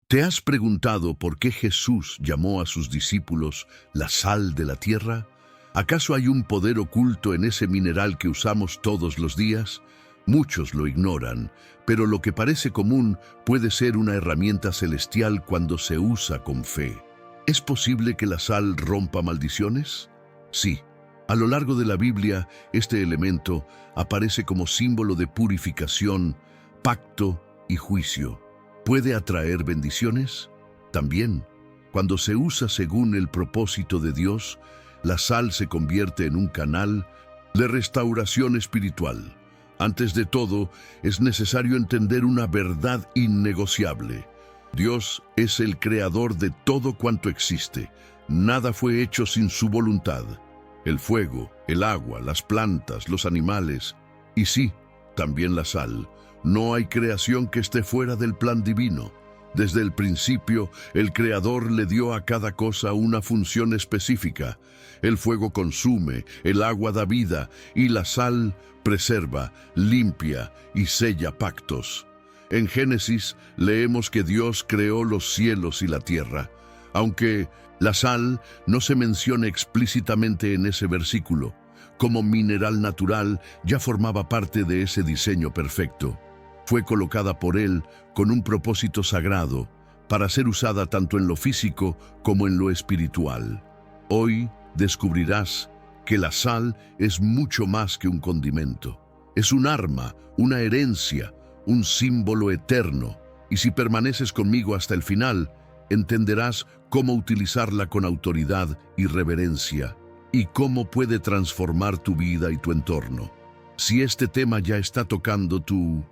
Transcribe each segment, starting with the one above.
¿Te has preguntado por qué Jesús llamó a sus discípulos la sal de la tierra? ¿Acaso hay un poder oculto en ese mineral que usamos todos los días? Muchos lo ignoran, pero lo que parece común puede ser una herramienta celestial cuando se usa con fe. ¿Es posible que la sal rompa maldiciones? Sí. A lo largo de la Biblia, este elemento aparece como símbolo de purificación, pacto y juicio. ¿Puede atraer bendiciones? También. Cuando se usa según el propósito de Dios, la sal se convierte en un canal de restauración espiritual. Antes de todo, es necesario entender una verdad innegociable. Dios es el creador de todo cuanto existe. Nada fue hecho sin su voluntad. El fuego, el agua, las plantas, los animales y sí, también la sal. No hay creación que esté fuera del plan divino. Desde el principio, el Creador le dio a cada cosa una función específica. El fuego consume, el agua da vida y la sal preserva, limpia y sella pactos. En Génesis leemos que Dios creó los cielos y la tierra, aunque la sal no se menciona explícitamente en ese versículo. Como mineral natural, ya formaba parte de ese diseño perfecto. Fue colocada por Él con un propósito sagrado, para ser usada tanto en lo físico como en lo espiritual. Hoy descubrirás que la sal es mucho más que un condimento. Es un arma, una herencia, un símbolo eterno. Y si permaneces conmigo hasta el final, entenderás cómo utilizarla con autoridad y reverencia, y cómo puede transformar tu vida y tu entorno. Si este tema ya está tocando tu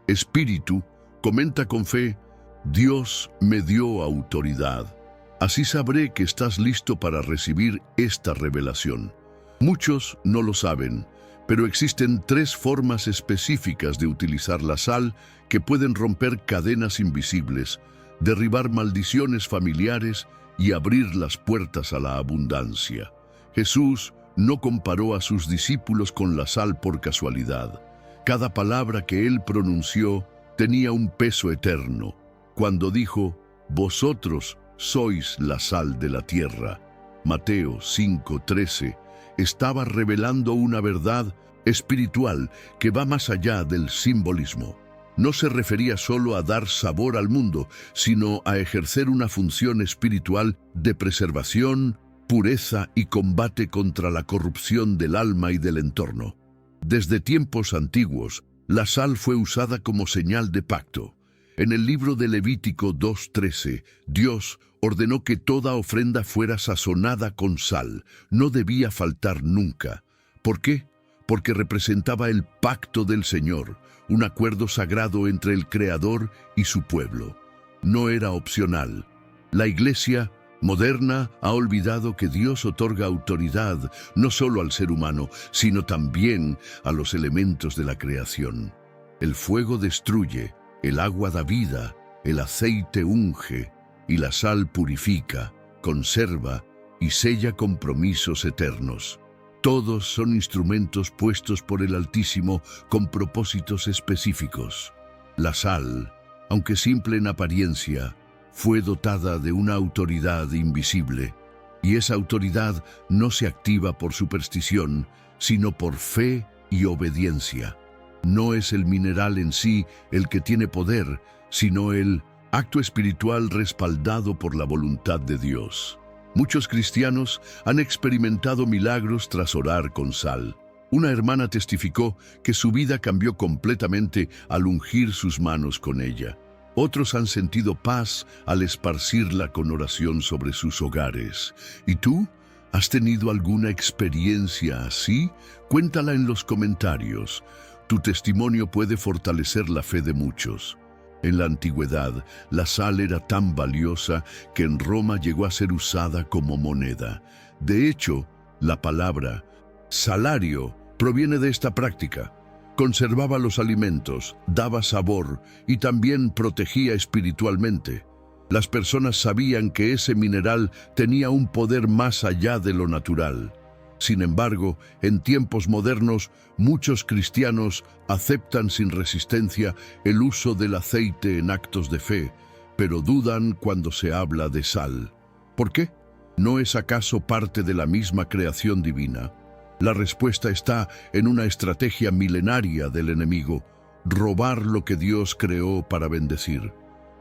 espíritu, comenta con fe: Dios me dio autoridad. Así sabré que estás listo para recibir esta revelación. Muchos no lo saben, pero existen 3 formas específicas de utilizar la sal que pueden romper cadenas invisibles, derribar maldiciones familiares y abrir las puertas a la abundancia. Jesús no comparó a sus discípulos con la sal por casualidad. Cada palabra que él pronunció tenía un peso eterno. Cuando dijo: vosotros sois la sal de la tierra, Mateo 5:13, estaba revelando una verdad espiritual que va más allá del simbolismo. No se refería solo a dar sabor al mundo, sino a ejercer una función espiritual de preservación, pureza y combate contra la corrupción del alma y del entorno. Desde tiempos antiguos, la sal fue usada como señal de pacto. En el libro de Levítico 2:13, Dios ordenó que toda ofrenda fuera sazonada con sal. No debía faltar nunca. ¿Por qué? Porque representaba el pacto del Señor, un acuerdo sagrado entre el Creador y su pueblo. No era opcional. La Iglesia moderna ha olvidado que Dios otorga autoridad no solo al ser humano, sino también a los elementos de la creación. El fuego destruye, el agua da vida, el aceite unge y la sal purifica, conserva y sella compromisos eternos. Todos son instrumentos puestos por el Altísimo con propósitos específicos. La sal, aunque simple en apariencia, fue dotada de una autoridad invisible, y esa autoridad no se activa por superstición, sino por fe y obediencia. No es el mineral en sí el que tiene poder, sino el acto espiritual respaldado por la voluntad de Dios. Muchos cristianos han experimentado milagros tras orar con sal. Una hermana testificó que su vida cambió completamente al ungir sus manos con ella. Otros han sentido paz al esparcirla con oración sobre sus hogares. ¿Y tú? ¿Has tenido alguna experiencia así? Cuéntala en los comentarios. Tu testimonio puede fortalecer la fe de muchos. En la antigüedad, la sal era tan valiosa que en Roma llegó a ser usada como moneda. De hecho, la palabra salario proviene de esta práctica. Conservaba los alimentos, daba sabor y también protegía espiritualmente. Las personas sabían que ese mineral tenía un poder más allá de lo natural. Sin embargo, en tiempos modernos, muchos cristianos aceptan sin resistencia el uso del aceite en actos de fe, pero dudan cuando se habla de sal. ¿Por qué? ¿No es acaso parte de la misma creación divina? La respuesta está en una estrategia milenaria del enemigo: robar lo que Dios creó para bendecir.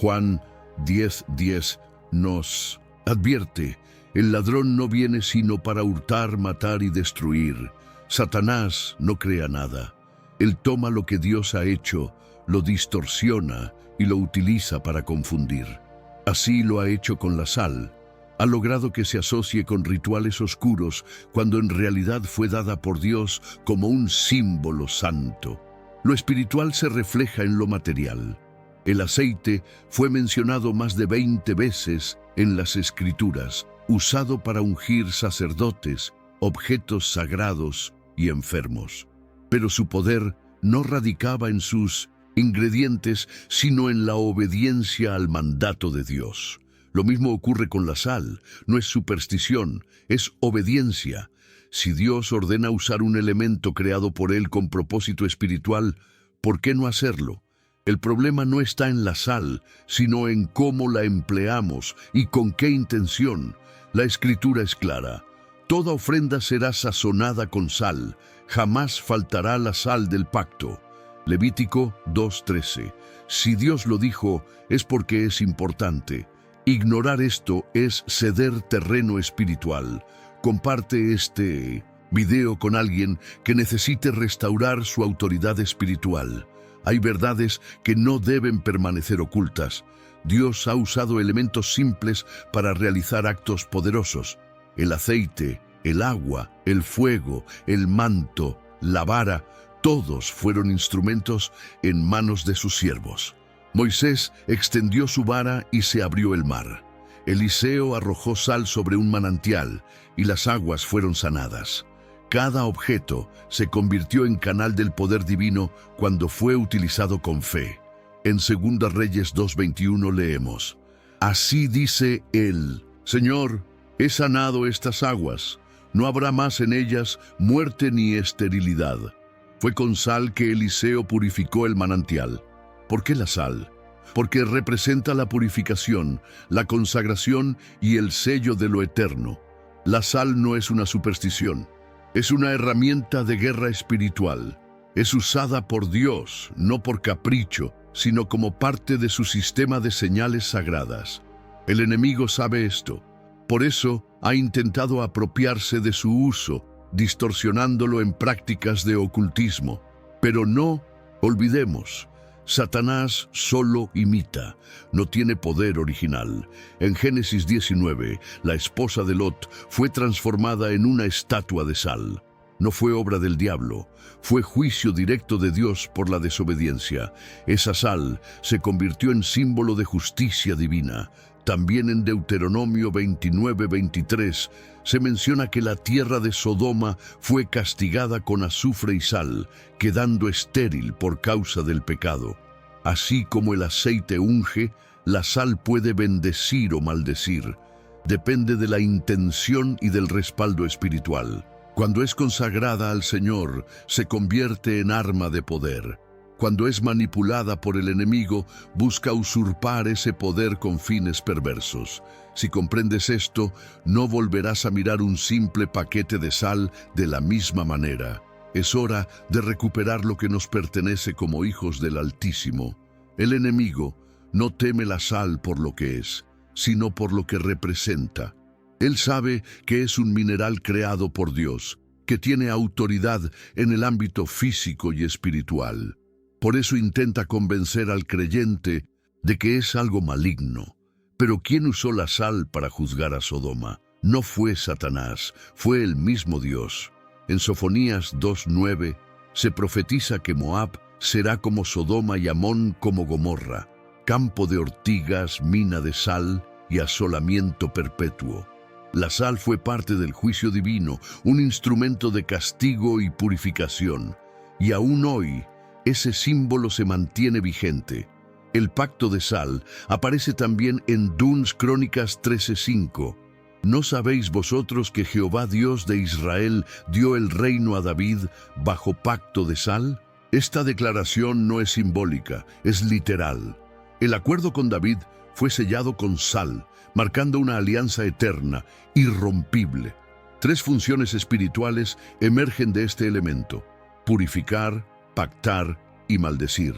Juan 10:10 nos advierte: el ladrón no viene sino para hurtar, matar y destruir. Satanás no crea nada. Él toma lo que Dios ha hecho, lo distorsiona y lo utiliza para confundir. Así lo ha hecho con la sal. Ha logrado que se asocie con rituales oscuros cuando en realidad fue dada por Dios como un símbolo santo. Lo espiritual se refleja en lo material. El aceite fue mencionado más de 20 veces en las Escrituras, usado para ungir sacerdotes, objetos sagrados y enfermos. Pero su poder no radicaba en sus ingredientes, sino en la obediencia al mandato de Dios. Lo mismo ocurre con la sal. No es superstición, es obediencia. Si Dios ordena usar un elemento creado por Él con propósito espiritual, ¿por qué no hacerlo? El problema no está en la sal, sino en cómo la empleamos y con qué intención. La Escritura es clara: toda ofrenda será sazonada con sal, jamás faltará la sal del pacto. Levítico 2:13. Si Dios lo dijo, es porque es importante. Ignorar esto es ceder terreno espiritual. Comparte este video con alguien que necesite restaurar su autoridad espiritual. Hay verdades que no deben permanecer ocultas. Dios ha usado elementos simples para realizar actos poderosos. El aceite, el agua, el fuego, el manto, la vara, todos fueron instrumentos en manos de sus siervos. Moisés extendió su vara y se abrió el mar. Eliseo arrojó sal sobre un manantial y las aguas fueron sanadas. Cada objeto se convirtió en canal del poder divino cuando fue utilizado con fe. En 2 Reyes 2:21 leemos: así dice él: Señor, he sanado estas aguas, no habrá más en ellas muerte ni esterilidad. Fue con sal que Eliseo purificó el manantial. ¿Por qué la sal? Porque representa la purificación, la consagración y el sello de lo eterno. La sal no es una superstición, es una herramienta de guerra espiritual. Es usada por Dios, no por capricho, sino como parte de su sistema de señales sagradas. El enemigo sabe esto. Por eso ha intentado apropiarse de su uso, distorsionándolo en prácticas de ocultismo. Pero no olvidemos: Satanás solo imita, no tiene poder original. En Génesis 19, la esposa de Lot fue transformada en una estatua de sal. No fue obra del diablo, fue juicio directo de Dios por la desobediencia. Esa sal se convirtió en símbolo de justicia divina. También en Deuteronomio 29:23 se menciona que la tierra de Sodoma fue castigada con azufre y sal, quedando estéril por causa del pecado. Así como el aceite unge, la sal puede bendecir o maldecir. Depende de la intención y del respaldo espiritual. Cuando es consagrada al Señor, se convierte en arma de poder. Cuando es manipulada por el enemigo, busca usurpar ese poder con fines perversos. Si comprendes esto, no volverás a mirar un simple paquete de sal de la misma manera. Es hora de recuperar lo que nos pertenece como hijos del Altísimo. El enemigo no teme la sal por lo que es, sino por lo que representa. Él sabe que es un mineral creado por Dios, que tiene autoridad en el ámbito físico y espiritual. Por eso intenta convencer al creyente de que es algo maligno. Pero ¿quién usó la sal para juzgar a Sodoma? No fue Satanás, fue el mismo Dios. En Sofonías 2:9 se profetiza que Moab será como Sodoma y Amón como Gomorra, campo de ortigas, mina de sal y asolamiento perpetuo. La sal fue parte del juicio divino, un instrumento de castigo y purificación. Y aún hoy, ese símbolo se mantiene vigente. El pacto de sal aparece también en Duns Crónicas 13:5. ¿No sabéis vosotros que Jehová Dios de Israel dio el reino a David bajo pacto de sal? Esta declaración no es simbólica, es literal. El acuerdo con David fue sellado con sal, marcando una alianza eterna, irrompible. Tres funciones espirituales emergen de este elemento: purificar, pactar y maldecir.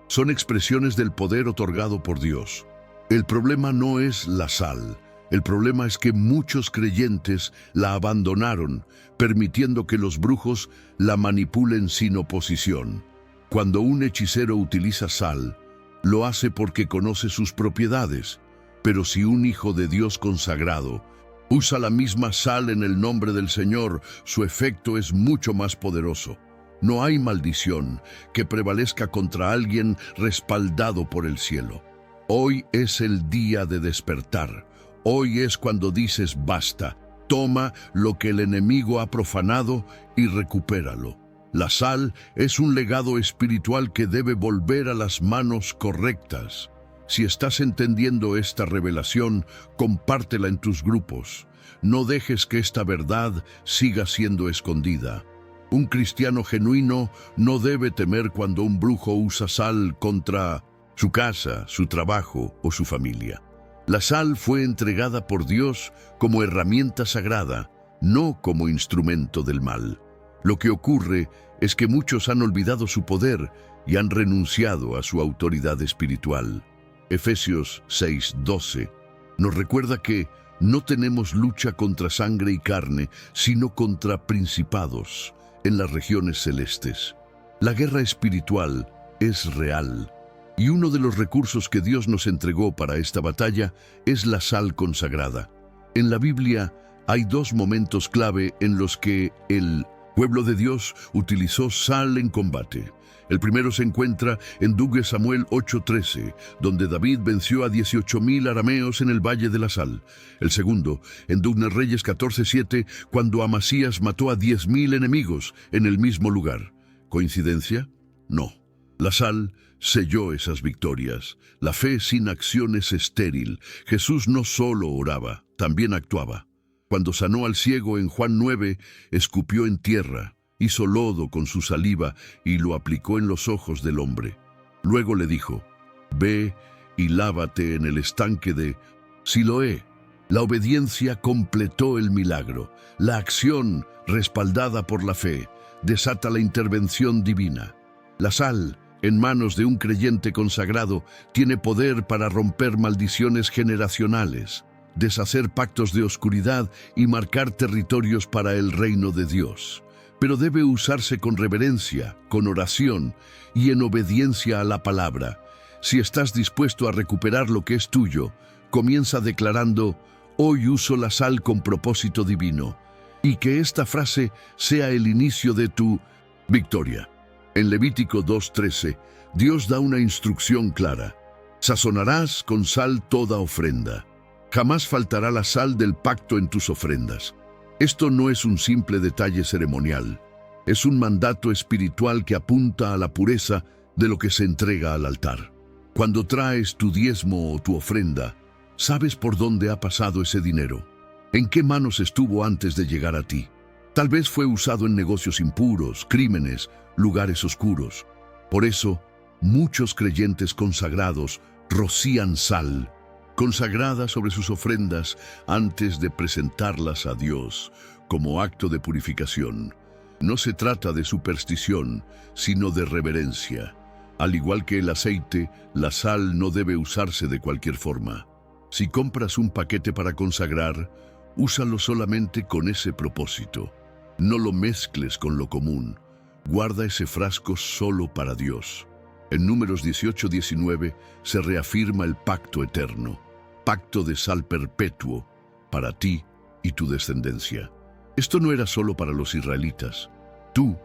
Son expresiones del poder otorgado por Dios. El problema no es la sal. El problema es que muchos creyentes la abandonaron, permitiendo que los brujos la manipulen sin oposición. Cuando un hechicero utiliza sal, lo hace porque conoce sus propiedades. Pero si un hijo de Dios consagrado usa la misma sal en el nombre del Señor, su efecto es mucho más poderoso. No hay maldición que prevalezca contra alguien respaldado por el cielo. Hoy es el día de despertar. Hoy es cuando dices basta. Toma lo que el enemigo ha profanado y recupéralo. La sal es un legado espiritual que debe volver a las manos correctas. Si estás entendiendo esta revelación, compártela en tus grupos. No dejes que esta verdad siga siendo escondida. Un cristiano genuino no debe temer cuando un brujo usa sal contra su casa, su trabajo o su familia. La sal fue entregada por Dios como herramienta sagrada, no como instrumento del mal. Lo que ocurre es que muchos han olvidado su poder y han renunciado a su autoridad espiritual. Efesios 6:12 nos recuerda que no tenemos lucha contra sangre y carne, sino contra principados en las regiones celestes. La guerra espiritual es real, y uno de los recursos que Dios nos entregó para esta batalla es la sal consagrada. En la Biblia hay dos momentos clave en los que el pueblo de Dios utilizó sal en combate. El primero se encuentra en 2 Samuel 8:13, donde David venció a 18,000 arameos en el Valle de la Sal. El segundo, en 2 Reyes 14:7, cuando Amasías mató a 10,000 enemigos en el mismo lugar. ¿Coincidencia? No. La sal selló esas victorias. La fe sin acción es estéril. Jesús no solo oraba, también actuaba. Cuando sanó al ciego en Juan 9, escupió en tierra, hizo lodo con su saliva y lo aplicó en los ojos del hombre. Luego le dijo: ve y lávate en el estanque de Siloé. La obediencia completó el milagro. La acción, respaldada por la fe, desata la intervención divina. La sal, en manos de un creyente consagrado, tiene poder para romper maldiciones generacionales, deshacer pactos de oscuridad y marcar territorios para el reino de Dios. Pero debe usarse con reverencia, con oración y en obediencia a la palabra. Si estás dispuesto a recuperar lo que es tuyo, comienza declarando: hoy uso la sal con propósito divino, y que esta frase sea el inicio de tu victoria. En Levítico 2:13, Dios da una instrucción clara: sazonarás con sal toda ofrenda. Jamás faltará la sal del pacto en tus ofrendas. Esto no es un simple detalle ceremonial, es un mandato espiritual que apunta a la pureza de lo que se entrega al altar. Cuando traes tu diezmo o tu ofrenda, ¿sabes por dónde ha pasado ese dinero? ¿En qué manos estuvo antes de llegar a ti? Tal vez fue usado en negocios impuros, crímenes, lugares oscuros. Por eso, muchos creyentes consagrados rocían sal consagrada sobre sus ofrendas antes de presentarlas a Dios como acto de purificación. No se trata de superstición, sino de reverencia. Al igual que el aceite, la sal no debe usarse de cualquier forma. Si compras un paquete para consagrar, úsalo solamente con ese propósito. No lo mezcles con lo común. Guarda ese frasco solo para Dios. En Números 18:19 se reafirma el pacto eterno, pacto de sal perpetuo para ti y tu descendencia. Esto no era solo para los israelitas. Tú,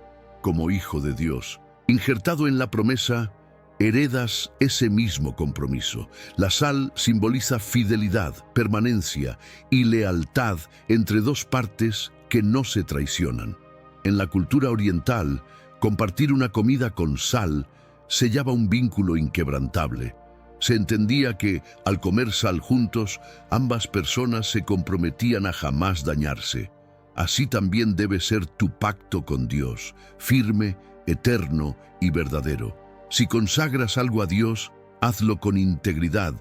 como hijo de Dios, injertado en la promesa, heredas ese mismo compromiso. La sal simboliza fidelidad, permanencia y lealtad entre dos partes que no se traicionan. En la cultura oriental, compartir una comida con sal sellaba un vínculo inquebrantable. Se entendía que, al comer sal juntos, ambas personas se comprometían a jamás dañarse. Así también debe ser tu pacto con Dios, firme, eterno y verdadero. Si consagras algo a Dios, hazlo con integridad,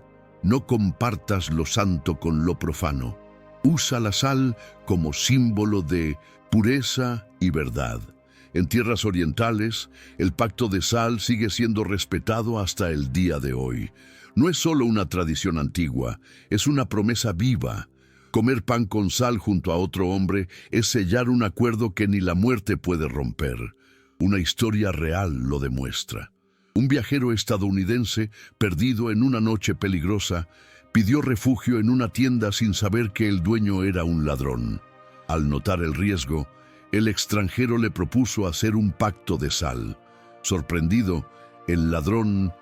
no compartas lo santo con lo profano. Usa la sal como símbolo de pureza y verdad. En tierras orientales, el pacto de sal sigue siendo respetado hasta el día de hoy. No es solo una tradición antigua, es una promesa viva. Comer pan con sal junto a otro hombre es sellar un acuerdo que ni la muerte puede romper. Una historia real lo demuestra. Un viajero estadounidense, perdido en una noche peligrosa, pidió refugio en una tienda sin saber que el dueño era un ladrón. Al notar el riesgo, el extranjero le propuso hacer un pacto de sal. Sorprendido, el ladrón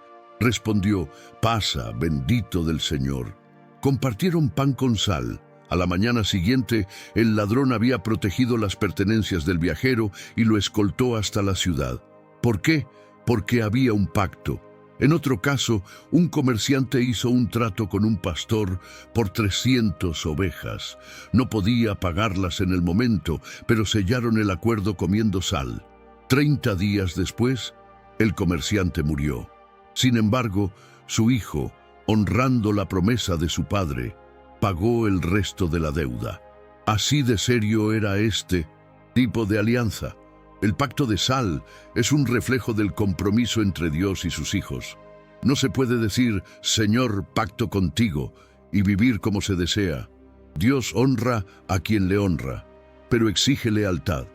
respondió: «Pasa, bendito del Señor». Compartieron pan con sal. A la mañana siguiente, el ladrón había protegido las pertenencias del viajero y lo escoltó hasta la ciudad. ¿Por qué? Porque había un pacto. En otro caso, un comerciante hizo un trato con un pastor por 300 ovejas. No podía pagarlas en el momento, pero sellaron el acuerdo comiendo sal. 30 días después, el comerciante murió. Sin embargo, su hijo, honrando la promesa de su padre, pagó el resto de la deuda. Así de serio era este tipo de alianza. El pacto de sal es un reflejo del compromiso entre Dios y sus hijos. No se puede decir: «Señor, pacto contigo», y vivir como se desea. Dios honra a quien le honra, pero exige lealtad.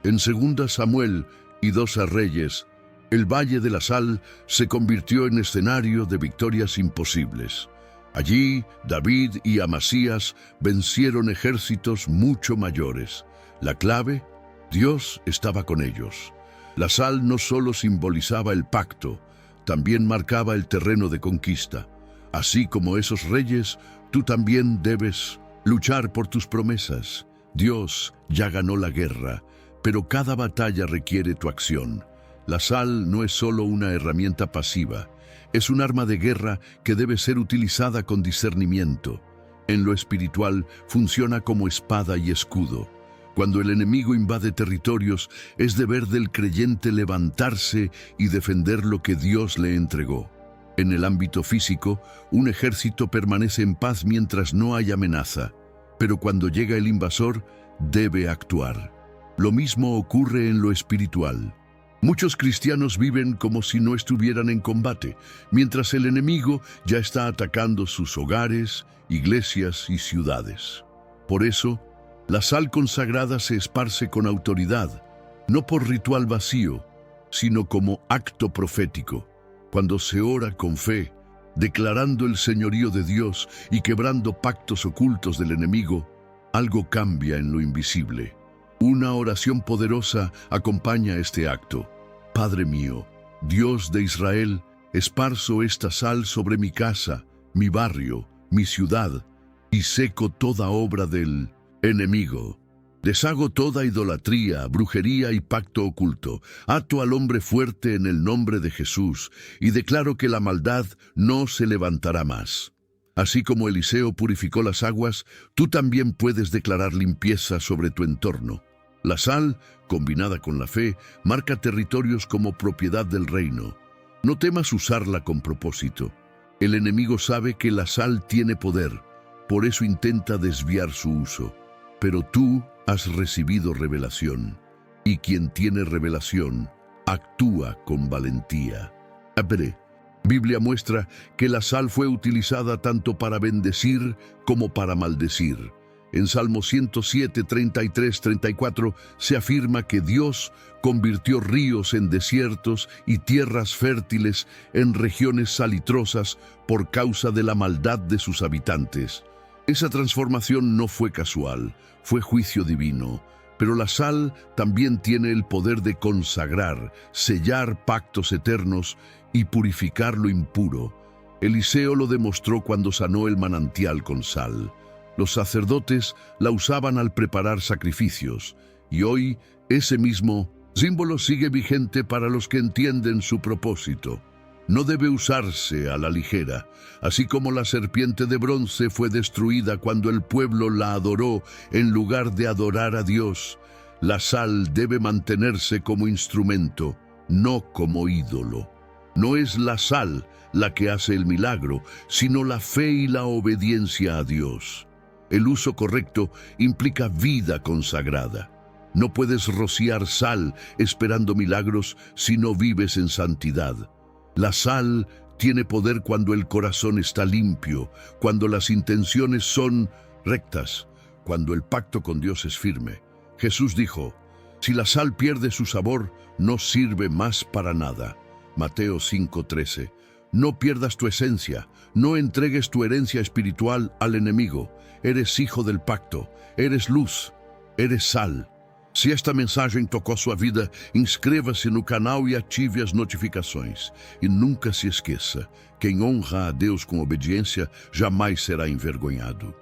En 2 Samuel y 2 Reyes, el Valle de la Sal se convirtió en escenario de victorias imposibles. Allí, David y Amasías vencieron ejércitos mucho mayores. La clave: Dios estaba con ellos. La sal no solo simbolizaba el pacto, también marcaba el terreno de conquista. Así como esos reyes, tú también debes luchar por tus promesas. Dios ya ganó la guerra, pero cada batalla requiere tu acción. La sal no es solo una herramienta pasiva, es un arma de guerra que debe ser utilizada con discernimiento. En lo espiritual, funciona como espada y escudo. Cuando el enemigo invade territorios, es deber del creyente levantarse y defender lo que Dios le entregó. En el ámbito físico, un ejército permanece en paz mientras no hay amenaza, pero cuando llega el invasor, debe actuar. Lo mismo ocurre en lo espiritual. Muchos cristianos viven como si no estuvieran en combate, mientras el enemigo ya está atacando sus hogares, iglesias y ciudades. Por eso, la sal consagrada se esparce con autoridad, no por ritual vacío, sino como acto profético. Cuando se ora con fe, declarando el señorío de Dios y quebrando pactos ocultos del enemigo, algo cambia en lo invisible. Una oración poderosa acompaña este acto. Padre mío, Dios de Israel, esparzo esta sal sobre mi casa, mi barrio, mi ciudad, y seco toda obra del enemigo. Deshago toda idolatría, brujería y pacto oculto. Ato al hombre fuerte en el nombre de Jesús y declaro que la maldad no se levantará más. Así como Eliseo purificó las aguas, tú también puedes declarar limpieza sobre tu entorno. La sal, combinada con la fe, marca territorios como propiedad del reino. No temas usarla con propósito. El enemigo sabe que la sal tiene poder, por eso intenta desviar su uso. Pero tú has recibido revelación, y quien tiene revelación actúa con valentía. Biblia muestra que la sal fue utilizada tanto para bendecir como para maldecir. En Salmo 107, 33, 34 se afirma que Dios convirtió ríos en desiertos y tierras fértiles en regiones salitrosas por causa de la maldad de sus habitantes. Esa transformación no fue casual, fue juicio divino. Pero la sal también tiene el poder de consagrar, sellar pactos eternos y purificar lo impuro. Eliseo lo demostró cuando sanó el manantial con sal. Los sacerdotes la usaban al preparar sacrificios, y hoy ese mismo símbolo sigue vigente para los que entienden su propósito. No debe usarse a la ligera, así como la serpiente de bronce fue destruida cuando el pueblo la adoró en lugar de adorar a Dios. La sal debe mantenerse como instrumento, no como ídolo. No es la sal la que hace el milagro, sino la fe y la obediencia a Dios. El uso correcto implica vida consagrada. No puedes rociar sal esperando milagros si no vives en santidad. La sal tiene poder cuando el corazón está limpio, cuando las intenciones son rectas, cuando el pacto con Dios es firme. Jesús dijo: si la sal pierde su sabor, no sirve más para nada. Mateo 5:13. No pierdas tu esencia, no entregues tu herencia espiritual al enemigo. Eres hijo del pacto, eres luz, eres sal. Se esta mensagem tocou sua vida, inscreva-se no canal e ative as notificações. E nunca se esqueça, quem honra a Deus com obediência jamais será envergonhado.